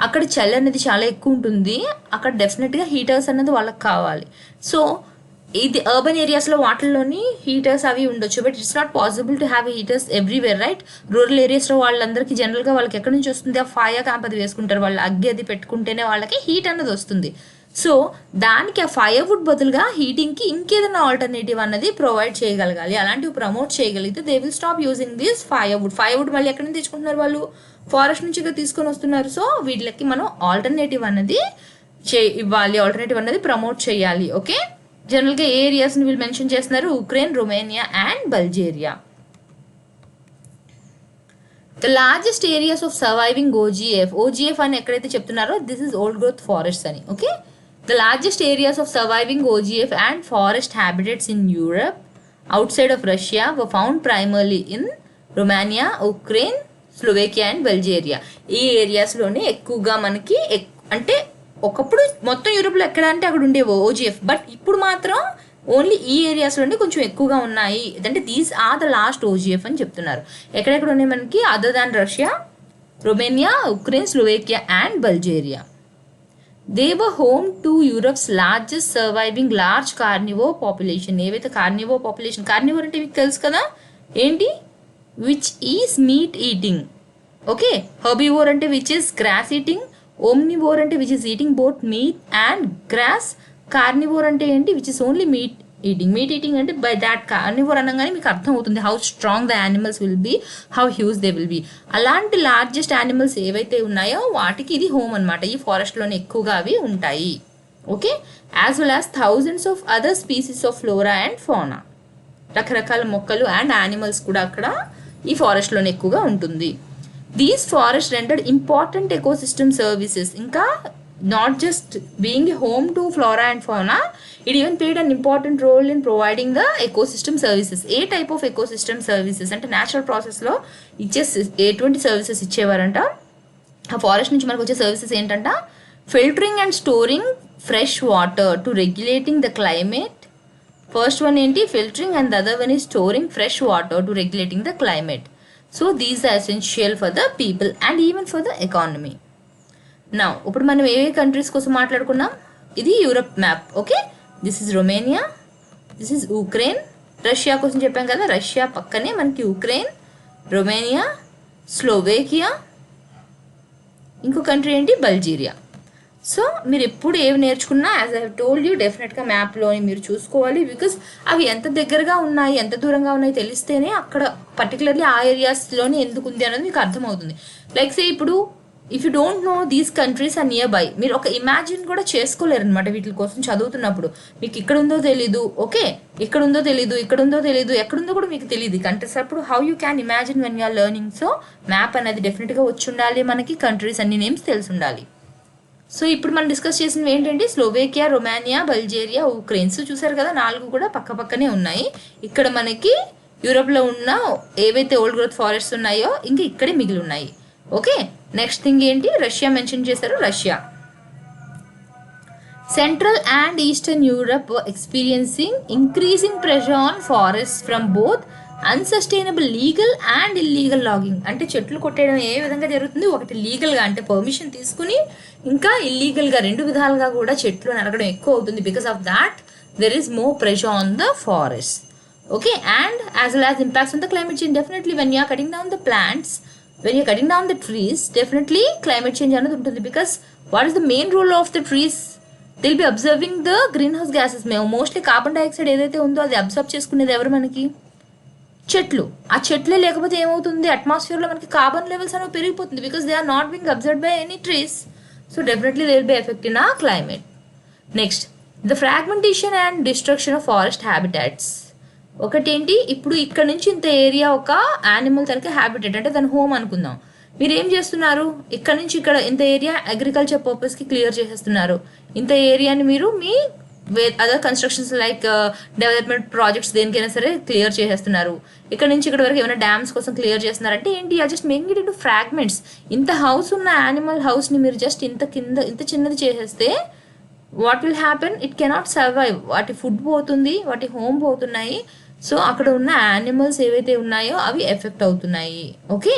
అక్కడ చలి అనేది చాలా ఎక్కువ ఉంటుంది. అక్కడ డెఫినెట్గా హీటర్స్ అనేది వాళ్ళకి కావాలి. సో ఇది అర్బన్ ఏరియాస్లో వాటిల్లోని హీటర్స్ అవి ఉండొచ్చు, but it's not possible to have heaters everywhere, right? Rural ఏరియాస్లో వాళ్ళందరికీ జనరల్గా వాళ్ళకి ఎక్కడి నుంచి వస్తుంది? ఆ ఫైర్ క్యాంప్ అది వేసుకుంటారు, వాళ్ళు అగ్గి అది పెట్టుకుంటేనే వాళ్ళకి హీట్ అన్నది వస్తుంది. సో దానికి ఆ ఫైర్వుడ్ బదులుగా హీటింగ్కి ఇంకేదైనా ఆల్టర్నేటివ్ అన్నది ప్రొవైడ్ చేయగలగాలి. అలాంటివి ప్రమోట్ చేయగలిగితే they will stop using this firewood మళ్ళీ ఎక్కడి నుంచి తెచ్చుకుంటున్నారు? వాళ్ళు ఫారెస్ట్ నుంచి తీసుకొని వస్తున్నారు. సో వీటికి మనం ఆల్టర్నేటివ్ అన్నది ఇవ్వాలి, ఆల్టర్నేటివ్ అన్నది ప్రమోట్ చేయాలి. ఓకే, జనరల్గా ఏ ఏరియాస్ని వీళ్ళు మెన్షన్ చేస్తున్నారు? Ukraine, Romania and Bulgaria. The largest areas of surviving OGF అని ఎక్కడైతే చెప్తున్నారో this is old growth forest అని. Okay, the largest areas of surviving OGF and forest habitats in Europe outside of Russia were found primarily in Romania, Ukraine, Slovakia and Bulgaria. ఈ ఏరియాస్లోనే ఎక్కువగా మనకి అంటే ఒకప్పుడు మొత్తం యూరోప్లో ఎక్కడ అంటే అక్కడ ఉండేవో ఓజీఎఫ్, బట్ ఇప్పుడు మాత్రం ఓన్లీ ఈ ఏరియాస్లోనే కొంచెం ఎక్కువగా ఉన్నాయి. అంటే these are the last OGF అని చెప్తున్నారు. ఎక్కడెక్కడ ఉన్నాయి మనకి? Other than Russia, Romania, Ukraine, Slovakia and Bulgaria. They were home to Europe's largest surviving large carnivore population. ఏవైతే కార్నివోర్ పాపులేషన్, కార్నివోర్ అంటే మీకు తెలుసు కదా ఏంటి? Which is meat eating. Okay, herbivore అంటే which is grass eating, omnivore అంటే which is eating both meat and grass, carnivore అంటే ఏంటి? Which is only meat eating అంటే బై దాట్ కార్నివోర్ అనగానే మీకు అర్థం అవుతుంది how strong the animals will be, how huge they will be. అలాంటి లార్జెస్ట్ యానిమల్స్ ఏవైతే ఉన్నాయో వాటికి ఇది హోమ్ అనమాట. ఈ ఫారెస్ట్లోనే ఎక్కువగా అవి ఉంటాయి. Okay, as well as thousands of other species of flora and fauna. రకరకాల మొక్కలు అండ్ యానిమల్స్ కూడా అక్కడ ఈ ఫారెస్ట్లోనే ఎక్కువగా ఉంటుంది. These forest rendered important ecosystem services. ఇంకా not just being a home to flora and fauna, it even played an important role in providing the ecosystem services. A type of ecosystem services అంటే న్యాచురల్ ప్రాసెస్లో ఎటువంటి సర్వీసెస్ ఇచ్చేవారంట, ఆ ఫారెస్ట్ నుంచి మనకు వచ్చే సర్వీసెస్ ఏంటంట, filtering and storing fresh water to regulating the climate. First one ఏంటి filtering and the other one is storing fresh water to regulating the climate. So these are essential for the people and even for the economy. నా ఇప్పుడు మనం ఏ కంట్రీస్ కోసం మాట్లాడుకున్నాం, ఇది Europe map. Okay, this is Romania, this is Ukraine. Russia కోసం చెప్పాం కదా, రష్యా పక్కనే మనకి ఉక్రెయిన్, రొమేనియా, స్లోవేకియా, ఇంకో కంట్రీ ఏంటి బల్జీరియా. సో మీరు ఎప్పుడు ఏవి నేర్చుకున్నా యాజ్ ఐ టోల్డ్ యూ డెఫినెట్గా మ్యాప్లోని మీరు చూసుకోవాలి. బికాస్ అవి ఎంత దగ్గరగా ఉన్నాయి ఎంత దూరంగా ఉన్నాయి తెలిస్తేనే అక్కడ పర్టికులర్లీ ఆ ఏరియాస్లోనే ఎందుకు ఉంది అనేది మీకు అర్థమవుతుంది. లైక్ సే ఇప్పుడు if you don't know these countries are nearby, మీరు ఒక ఇమాజిన్ కూడా చేసుకోలేరు అనమాట వీటి కోసం చదువుతున్నప్పుడు. మీకు ఇక్కడ ఉందో తెలీదు, ఓకే ఇక్కడ ఉందో తెలీదు, ఇక్కడ ఉందో తెలీదు, ఎక్కడుందో కూడా మీకు తెలియదు కంట్రీస్. అప్పుడు how you can imagine when you're learning. So map అనేది డెఫినెట్గా వచ్చి ఉండాలి, మనకి కంట్రీస్ అన్ని నేమ్స్ తెలిసి ఉండాలి. సో ఇప్పుడు మనం డిస్కస్ చేసినవి ఏంటంటే స్లోవేకియా, రొమానియా, బల్జేరియా, ఉక్రెయిన్స్. చూసారు కదా 4 కూడా పక్క పక్కనే ఉన్నాయి. ఇక్కడ మనకి యూరోప్లో ఉన్న ఏవైతే ఓల్డ్ గ్రోత్ ఫారెస్ట్ ఉన్నాయో ఇంకా ఇక్కడే మిగిలి ఉన్నాయి. ఓకే, నెక్స్ట్ థింగ్ ఏంటి, రష్యా మెన్షన్ చేశారు. Russia central and eastern Europe experiencing increasing pressure on forest from both unsustainable legal and illegal logging. అంటే చెట్లు కొట్టేయడం ఏ విధంగా జరుగుతుంది, ఒకటి లీగల్గా అంటే పర్మిషన్ తీసుకుని, ఇంకా ఇల్లీగల్గా 2 విధాలుగా కూడా చెట్లు నరకడం ఎక్కువ అవుతుంది. Because of that there is more pressure on the forest. Okay, and as well as impacts on the climate change. Definitely when you're cutting down the plants, when you're cutting down the trees, definitely climate change అనేది ఉంటుంది. Because what is the main role of the trees, they'll be absorbing the green house gases. మేము మోస్ట్లీ కార్బన్ డైఆక్సైడ్ ఏదైతే ఉందో అది అబ్జర్వ్ చేసుకునేది ఎవరు, మనకి చెట్లు. ఆ చెట్లే లేకపోతే ఏమవుతుంది, అట్మాస్ఫియర్లో మనకి కార్బన్ లెవెల్స్ అనేవి పెరిగిపోతుంది. Because they are not being observed by any trees. So definitely they will be effect in ఆ climate. Next the fragmentation and destruction of forest habitats. ఒకటేంటి, ఇప్పుడు ఇక్కడ నుంచి ఇంత ఏరియా ఒక యానిమల్ తనకి హ్యాబిటేట్ అంటే దాని హోమ్ అనుకుందాం. మీరు ఏం చేస్తున్నారు, ఇక్కడ నుంచి ఇక్కడ ఇంత ఏరియా అగ్రికల్చర్ పర్పస్కి క్లియర్ చేసేస్తున్నారు. ఇంత ఏరియాని మీరు మీ other constructions like development projects దేనికైనా సరే క్లియర్ చేసేస్తున్నారు. ఇక్కడ నుంచి ఇక్కడ వరకు ఏమైనా డ్యామ్స్ కోసం క్లియర్ చేస్తున్నారంటే ఏంటి, just making it into fragments. ఇంత హౌస్ ఉన్న యానిమల్ హౌస్ని మీరు జస్ట్ ఇంత చిన్నది చేసేస్తే what will happen, it cannot survive. వాటి ఫుడ్ పోతుంది, వాటి హోమ్ పోతున్నాయి. సో అక్కడ ఉన్న యానిమల్స్ ఏవైతే ఉన్నాయో అవి ఎఫెక్ట్ అవుతున్నాయి. Okay,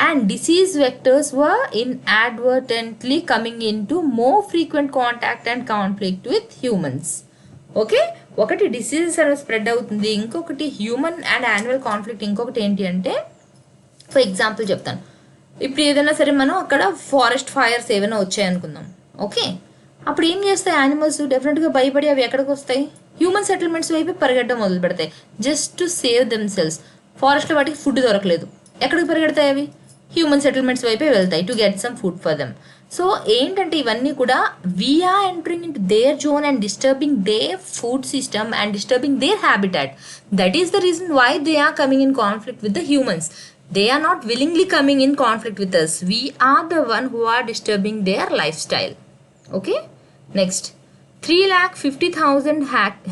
and disease vectors were inadvertently coming into more frequent contact and conflict with humans. Okay, ఒకటి డిసీజెస్ అనేవి స్ప్రెడ్ అవుతుంది, ఇంకొకటి హ్యూమన్ అండ్ యానిమల్ కాన్ఫ్లిక్ట్. ఇంకొకటి ఏంటి అంటే ఫర్ ఎగ్జాంపుల్ చెప్తాను. ఇప్పుడు ఏదైనా సరే మనం అక్కడ ఫారెస్ట్ ఫైర్స్ ఏమైనా వచ్చాయి అనుకుందాం. ఓకే, అప్పుడు ఏం చేస్తాయి యానిమల్స్, డెఫినెట్గా భయపడి అవి ఎక్కడికి వస్తాయి, హ్యూమన్ సెటిల్మెంట్స్ వైపు పరిగెట్టడం మొదలు పెడతాయి just to save them cells. ఫారెస్ట్లో వాటికి ఫుడ్ దొరకలేదు, ఎక్కడికి పరిగెడతాయి అవి, హ్యూమన్ సెటిల్మెంట్స్ వైపే వెళ్తాయి to get some food for them. So ఏంటంటే ఇవన్నీ కూడా we are entering into their zone and disturbing their food system and disturbing their habitat. That is the reason why they are coming in conflict with the humans. They are not willingly coming in conflict with us. We are the one who are disturbing their lifestyle. Okay? Next. 350,000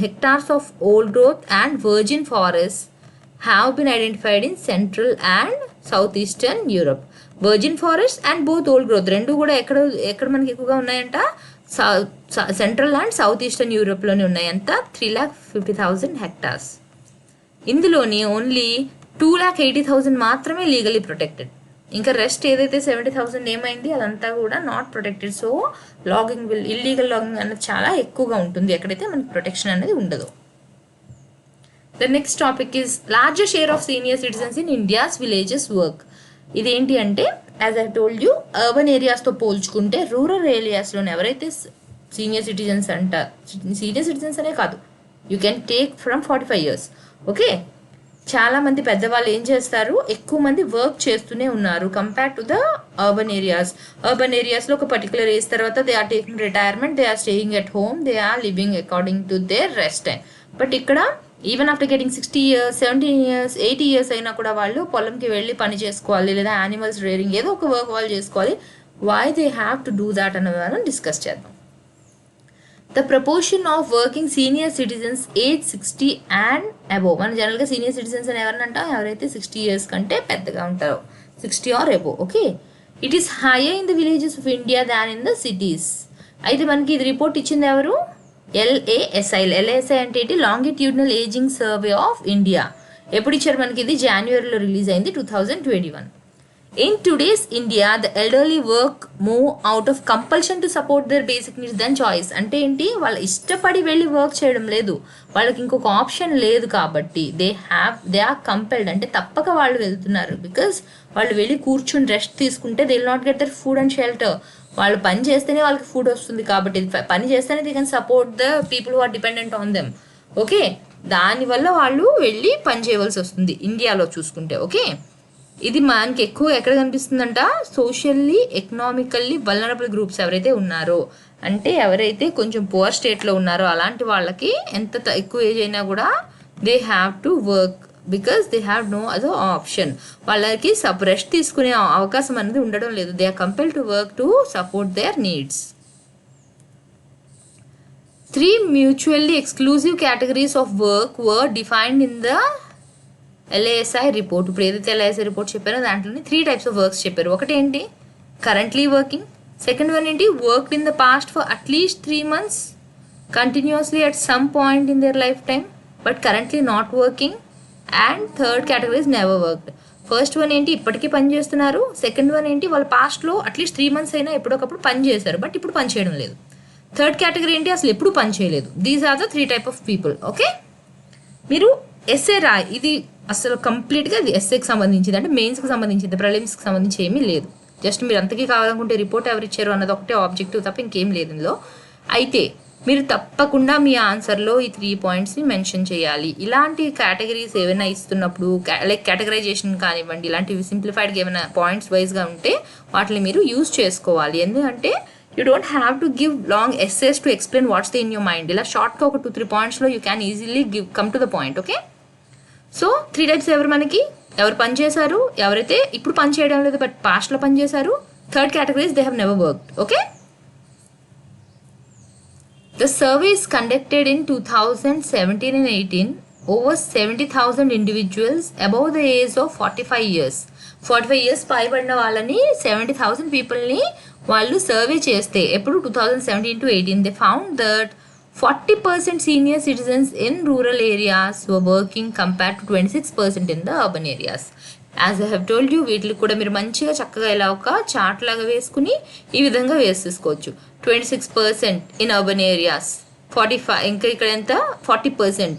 hectares of old growth and virgin forests have been identified in Central and Southeastern Europe. Virgin forests and both old growth. రెండు కూడా ఎక్కడ మనకి ఎక్కువగా ఉన్నాయంట, సెంట్రల్ అండ్ సౌత్ ఈస్టర్న్ యూరోప్లోనే ఉన్నాయంట. 350,000 hectares. ఇందులోని ఓన్లీ 280,000 మాత్రమే లీగలీ ప్రొటెక్టెడ్. ఇంకా రెస్ట్ ఏదైతే 70,000 ఏమైంది అదంతా కూడా not protected. So logging illegal logging అనేది చాలా ఎక్కువగా ఉంటుంది ఎక్కడైతే మనకి ప్రొటెక్షన్ అనేది ఉండదు. The next topic is larger share of senior citizens in India's villages work. ఇదేంటి అంటే as I told you, urban ఏరియాస్తో పోల్చుకుంటే రూరల్ ఏరియాస్లోనే ఎవరైతే సీనియర్ సిటిజన్స్ సీనియర్ సిటిజన్స్ అనే కాదు, you can take from 45 years. Okay, చాలా మంది పెద్దవాళ్ళు ఏం చేస్తారు, ఎక్కువ మంది వర్క్ చేస్తూనే ఉన్నారు compare to the urban areas. Urban ఏరియాస్లో ఒక పర్టికులర్ ఏజ్ తర్వాత they are taking retirement, they are staying at home, they are living according to their rest time. But ఇక్కడ even after getting 60 years, 70 years, 80 years అయినా కూడా వాళ్ళు పొలంకి వెళ్ళి పని చేసుకోవాలి, లేదా యానిమల్స్ రేరింగ్ ఏదో ఒక వర్క్ వాళ్ళు చేసుకోవాలి. Why they have to do that అన్నది మనం డిస్కస్ చేద్దాం. The proportion of working senior citizens age 60 and above. మనం జనరల్గా సీనియర్ సిటిజన్స్ అని ఎవరిని అంటాం, ఎవరైతే 60 years కంటే పెద్దగా ఉంటారో, 60 or above. Okay, it is hire in the villages of India than in the cities. అయితే మనకి ఇది రిపోర్ట్ ఇచ్చింది ఎవరు? LASI. LASI అంటే ఏంటి? Longitudinal ageing survey of India. ఎప్పుడు ఇచ్చారు మనకి? ఇది జనవరిలో రిలీజ్ అయింది, 2021. In today's India, the elderly work move out of compulsion to support their basic needs than choice. అంటే ఏంటి? వాళ్ళు ఇష్టపడి వెళ్ళి వర్క్ చేయడం లేదు, వాళ్ళకి ఇంకొక ఆప్షన్ లేదు కాబట్టి దే ఆర్ కంపెల్డ్, అంటే తప్పక వాళ్ళు వెళ్తున్నారు. బికాస్ వాళ్ళు వెళ్ళి కూర్చుని రెస్ట్ తీసుకుంటే they will not get their food and shelter. వాళ్ళు పని చేస్తేనే వాళ్ళకి ఫుడ్ వస్తుంది కాబట్టి, పని చేస్తేనే they can support the people who are dependent on them. Okay, దానివల్ల వాళ్ళు వెళ్ళి పని చేయవలసి వస్తుంది ఇండియాలో చూసుకుంటే. ఓకే, ఇది మనకి ఎక్కువ ఎక్కడ కనిపిస్తుందంట? సోషల్లీ ఎకనామికల్లీ వల్నరబుల్ గ్రూప్స్ ఎవరైతే ఉన్నారో, అంటే ఎవరైతే కొంచెం పువర్ స్టేట్లో ఉన్నారో అలాంటి వాళ్ళకి ఎంత ఎక్కువ ఏజ్ అయినా కూడా they have to work because they have no other option. వాళ్ళకి రెస్ట్ తీసుకునే అవకాశం అనేది ఉండడం లేదు. They are compelled to work to support their needs. 3 mutually exclusive categories of work were defined in the LASI report. ఇప్పుడు ఏదైతే LASI రిపోర్ట్ చెప్పారో దాంట్లోని 3 types of వర్క్స్ చెప్పారు. ఒకటి ఏంటి? Currently working. సెకండ్ వన్ ఏంటి? Worked in the past for at least 3 months continuously at some point in their life time but currently not working. And third category is never worked. First one ఏంటి? ఇప్పటికీ పని చేస్తున్నారు. సెకండ్ వన్ ఏంటి? వాళ్ళ పాస్ట్లో అట్లీస్ట్ 3 months అయినా ఎప్పుడొకప్పుడు పని చేశారు బట్ ఇప్పుడు పని చేయడం లేదు. థర్డ్ కేటగిరీ ఏంటి? అసలు ఎప్పుడు పని చేయలేదు. These are the 3 type of people. Okay, మీరు ఎస్ఏ రాయి. ఇది అసలు కంప్లీట్గా ఇది ఎస్ఏకి సంబంధించింది, అంటే మెయిన్స్కి సంబంధించింది, ప్రిలిమ్స్కి సంబంధించి ఏమీ లేదు. జస్ట్ మీరు అంతకీ కావాలనుకుంటే రిపోర్ట్ ఎవరు ఇచ్చారు అన్నది ఒకటే ఆబ్జెక్టివ్ తప్ప ఇంకేం లేదు ఇందులో. అయితే మీరు తప్పకుండా మీ ఆన్సర్లో ఈ 3 pointsని మెన్షన్ చేయాలి. ఇలాంటి కేటగిరీస్ ఏమైనా ఇస్తున్నప్పుడు లైక్ కేటగరైజేషన్ కానివ్వండి, ఇలాంటివి సింప్లిఫైడ్గా ఏమైనా పాయింట్స్ వైజ్గా ఉంటే వాటిని మీరు యూజ్ చేసుకోవాలి. ఎందుకంటే you don't have to give long essays to explain what's the in your mind. ఇలా షార్ట్గా ఒక 2-3 pointsలో you can easily come to the point. Okay, so 3 types ఎవరు మనకి? ఎవరు పని చేశారు, ఎవరైతే ఇప్పుడు పని చేయడం లేదు బట్ పాస్ట్లో పని చేశారు. Third categories they have never worked. Okay, the survey is conducted in 2017 and 18. Over 70,000 individuals above the age of 45 years. 45 years పైబడిన వాళ్ళని 70,000 పీపుల్ని వాళ్ళు సర్వే చేస్తే ఎప్పుడు 2017 to 18 they found that 40% senior citizens in rural areas were working compared to 26% in the urban areas. As I have told you, వీటికి కూడా మీరు మంచిగా చక్కగా ఇలా ఒక చార్ట్ లాగా వేసుకుని ఈ విధంగా వేసేసుకోవచ్చు. 26% in urban areas, 45 ఇంకా ఇక్కడ ఎంత 40%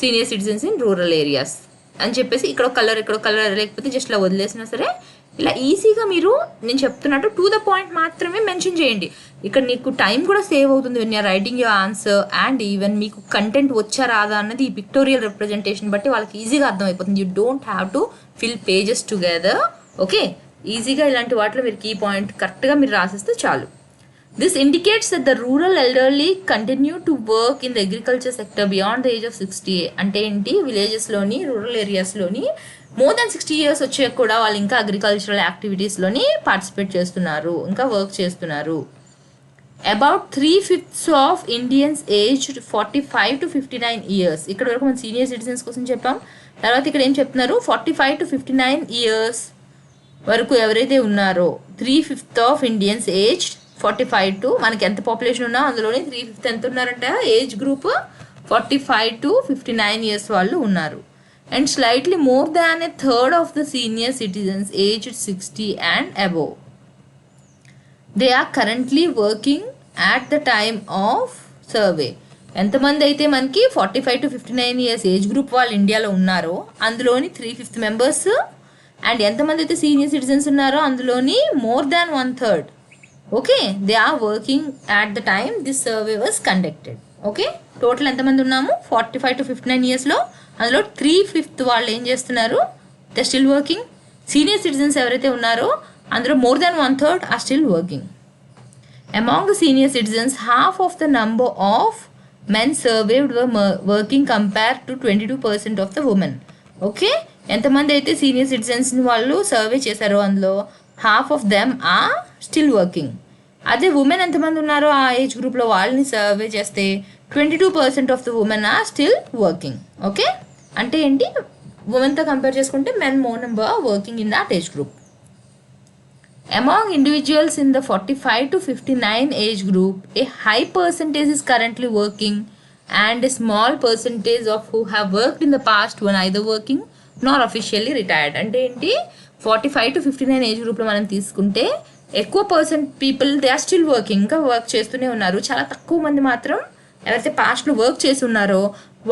senior citizens in rural areas అని చెప్పేసి ఇక్కడ కలర్ లేకపోతే జస్ట్ ఇలా వదిలేసినా సరే ఇలా ఈజీగా మీరు నేను చెప్తున్నట్టు టు ద పాయింట్ మాత్రమే మెన్షన్ చేయండి. ఇక్కడ నీకు టైం కూడా సేవ్ అవుతుంది when you're writing your answer. And even మీకు కంటెంట్ వచ్చా రాదా అన్నది ఈ పిక్టోరియల్ రిప్రజెంటేషన్ బట్టి వాళ్ళకి ఈజీగా అర్థమైపోతుంది. You don't have to fill pages together. Okay, ఈజీగా ఇలాంటి వాటిలో మీరు కీ పాయింట్ కరెక్ట్గా మీరు రాసిస్తే చాలు. This indicates that the rural elderly continue to work in the agriculture sector beyond the age of 60. అంటే ఏంటి? విలేజెస్లోని రూరల్ ఏరియాస్లోని more than 60 years వచ్చాక కూడా వాళ్ళు ఇంకా అగ్రికల్చరల్ యాక్టివిటీస్లోని పార్టిసిపేట్ చేస్తున్నారు, ఇంకా వర్క్ చేస్తున్నారు. About 3/5 of Indians aged 45 to 59 years. ఇక్కడ వరకు మనం సీనియర్ సిటిజన్స్ కోసం చెప్పాం. తర్వాత ఇక్కడ ఏం చెప్తున్నారు? 45 to 59 years వరకు ఎవరైతే ఉన్నారో 3/5 ఆఫ్ ఇండియన్స్ ఏజ్డ్ 45 to మనకి ఎంత పాపులేషన్ ఉన్నా అందులోని 3/5 ఎంత ఉన్నారంట ఏజ్ గ్రూప్ 45 to 59 years వాళ్ళు ఉన్నారు. And slightly more than a third of the senior citizens aged 60 and above. They are currently working at the time of survey. ఎంతమంది అయితే మనకి 45 to 59 years ఏజ్ గ్రూప్ వాళ్ళు ఇండియాలో ఉన్నారో అందులోని 3/5 members. అండ్ ఎంతమంది అయితే సీనియర్ సిటిజన్స్ ఉన్నారో అందులోని more than 1/3. Okay, they are working at the time this survey was conducted. Okay, total ఎంతమంది ఉన్నాము? 45 to 59 yearsలో అందులో 3/5 వాళ్ళు ఏం చేస్తున్నారు? They still working. Senior citizens ఎవరైతే ఉన్నారో అందులో more than 1/3 are still working. Among the senior citizens half of the number of men surveyed were working compare to 22% of the women. Okay, ఎంతమంది అయితే సీనియర్ సిటిజన్స్ని వాళ్ళు సర్వే చేశారో అందులో half of them are still working. అదే ఉమెన్ ఎంతమంది ఉన్నారో ఆ ఏజ్ గ్రూప్లో వాళ్ళని సర్వే చేస్తే 22% of the women are still working. Okay, అంటే ఏంటి, ఉమెన్తో కంపేర్ చేసుకుంటే men more number working in that age group. Among individuals in the 45 to 59 age group, a high percentage is currently working and a small percentage of who have worked in the past were neither working nor officially retired. అంటే ఏంటి, 45 to 59 ఏజ్ గ్రూప్లో మనం తీసుకుంటే ఎక్కువ people they are still working, ఇంకా వర్క్ చేస్తూనే ఉన్నారు. చాలా తక్కువ మంది మాత్రం ఎవరైతే పాస్ట్లో వర్క్ చేసి ఉన్నారో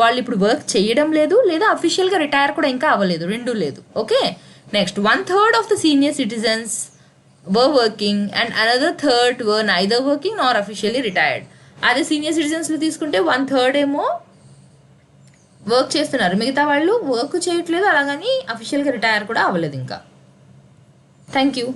వాళ్ళు ఇప్పుడు వర్క్ చేయడం లేదు, లేదా అఫీషియల్గా రిటైర్ కూడా ఇంకా అవ్వలేదు, రెండూ లేదు. Okay, next 1/3 of the senior citizens were working and another third were neither working nor officially retired. అదే సీనియర్ సిటిజన్స్లో తీసుకుంటే 1/3 ఏమో వర్క్ చేస్తున్నారు, మిగతా వాళ్ళు వర్క్ చేయట్లేదు, అలాగని అఫీషియల్గా రిటైర్ కూడా అవ్వలేదు ఇంకా. Thank you.